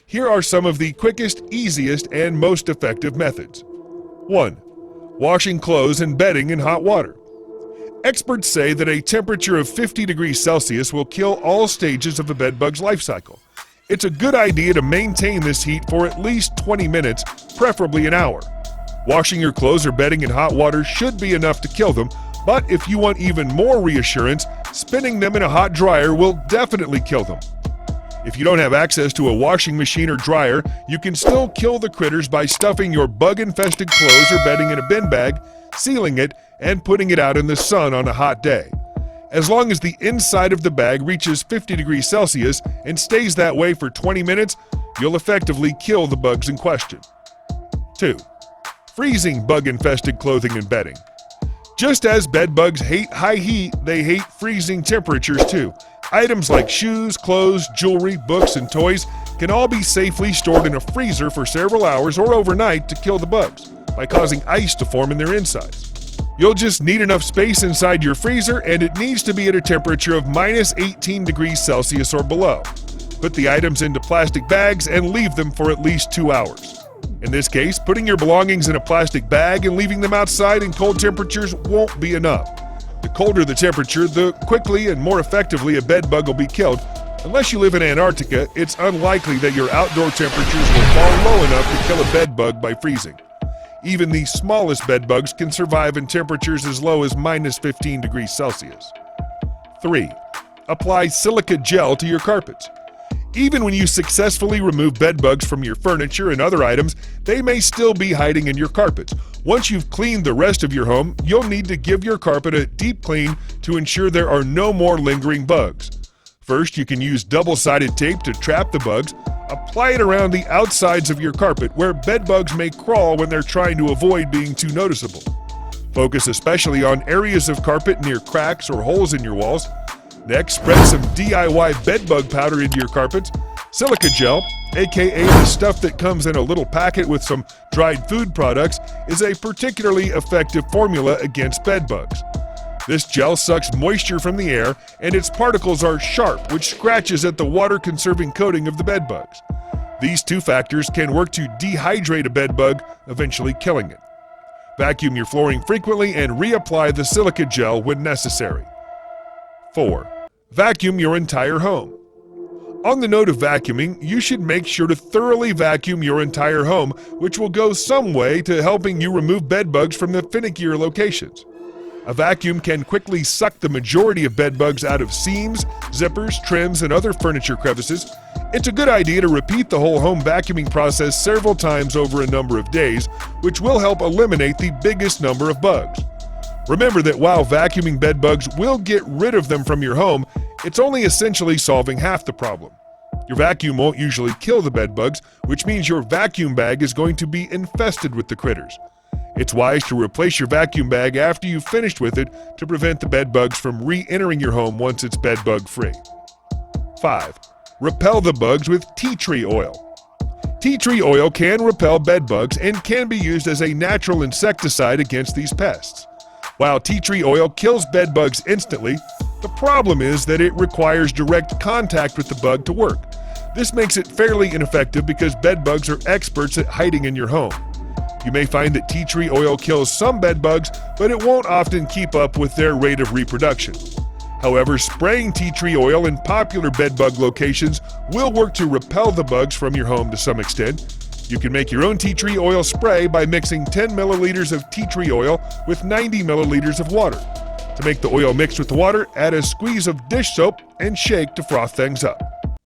Here are some of the quickest, easiest, and most effective methods. 1. Washing clothes and bedding in hot water. Experts say that a temperature of 50 degrees Celsius will kill all stages of a bedbug's life cycle. It's a good idea to maintain this heat for at least 20 minutes, preferably an hour. Washing your clothes or bedding in hot water should be enough to kill them, but if you want even more reassurance, spinning them in a hot dryer will definitely kill them. If you don't have access to a washing machine or dryer, you can still kill the critters by stuffing your bug-infested clothes or bedding in a bin bag, sealing it, and putting it out in the sun on a hot day. As long as the inside of the bag reaches 50 degrees Celsius and stays that way for 20 minutes, you'll effectively kill the bugs in question. 2. Freezing bug-infested clothing and bedding. Just as bed bugs hate high heat, they hate freezing temperatures too. Items like shoes, clothes, jewelry, books, and toys can all be safely stored in a freezer for several hours or overnight to kill the bugs by causing ice to form in their insides. You'll just need enough space inside your freezer, and it needs to be at a temperature of minus 18 degrees Celsius or below. Put the items into plastic bags and leave them for at least 2 hours. In this case, putting your belongings in a plastic bag and leaving them outside in cold temperatures won't be enough. The colder the temperature, the quickly and more effectively a bed bug will be killed. Unless you live in Antarctica, it's unlikely that your outdoor temperatures will fall low enough to kill a bed bug by freezing. Even the smallest bed bugs can survive in temperatures as low as minus 15 degrees Celsius. 3. Apply silica gel to your carpets. Even when you successfully remove bed bugs from your furniture and other items, they may still be hiding in your carpets. Once you've cleaned the rest of your home, you'll need to give your carpet a deep clean to ensure there are no more lingering bugs. First, you can use double-sided tape to trap the bugs. Apply it around the outsides of your carpet where bed bugs may crawl when they're trying to avoid being too noticeable. Focus especially on areas of carpet near cracks or holes in your walls. Next, spread some DIY bed bug powder into your carpets. Silica gel, aka the stuff that comes in a little packet with some dried food products, is a particularly effective formula against bed bugs. This gel sucks moisture from the air, and its particles are sharp, which scratches at the water-conserving coating of the bed bugs. These two factors can work to dehydrate a bed bug, eventually killing it. Vacuum your flooring frequently and reapply the silica gel when necessary. 4. Vacuum your entire home. On the note of vacuuming, you should make sure to thoroughly vacuum your entire home, which will go some way to helping you remove bed bugs from the finickier locations. A vacuum can quickly suck the majority of bed bugs out of seams, zippers, trims, and other furniture crevices. It's a good idea to repeat the whole home vacuuming process several times over a number of days, which will help eliminate the biggest number of bugs. Remember that while vacuuming bed bugs will get rid of them from your home, it's only essentially solving half the problem. Your vacuum won't usually kill the bed bugs, which means your vacuum bag is going to be infested with the critters. It's wise to replace your vacuum bag after you've finished with it to prevent the bed bugs from re-entering your home once it's bed bug free. 5. Repel the bugs with tea tree oil. Tea tree oil can repel bed bugs and can be used as a natural insecticide against these pests. While tea tree oil kills bed bugs instantly, the problem is that it requires direct contact with the bug to work. This makes it fairly ineffective because bed bugs are experts at hiding in your home. You may find that tea tree oil kills some bed bugs, but it won't often keep up with their rate of reproduction. However, spraying tea tree oil in popular bed bug locations will work to repel the bugs from your home to some extent. You can make your own tea tree oil spray by mixing 10 milliliters of tea tree oil with 90 milliliters of water. To make the oil mixed with the water, add a squeeze of dish soap and shake to froth things up.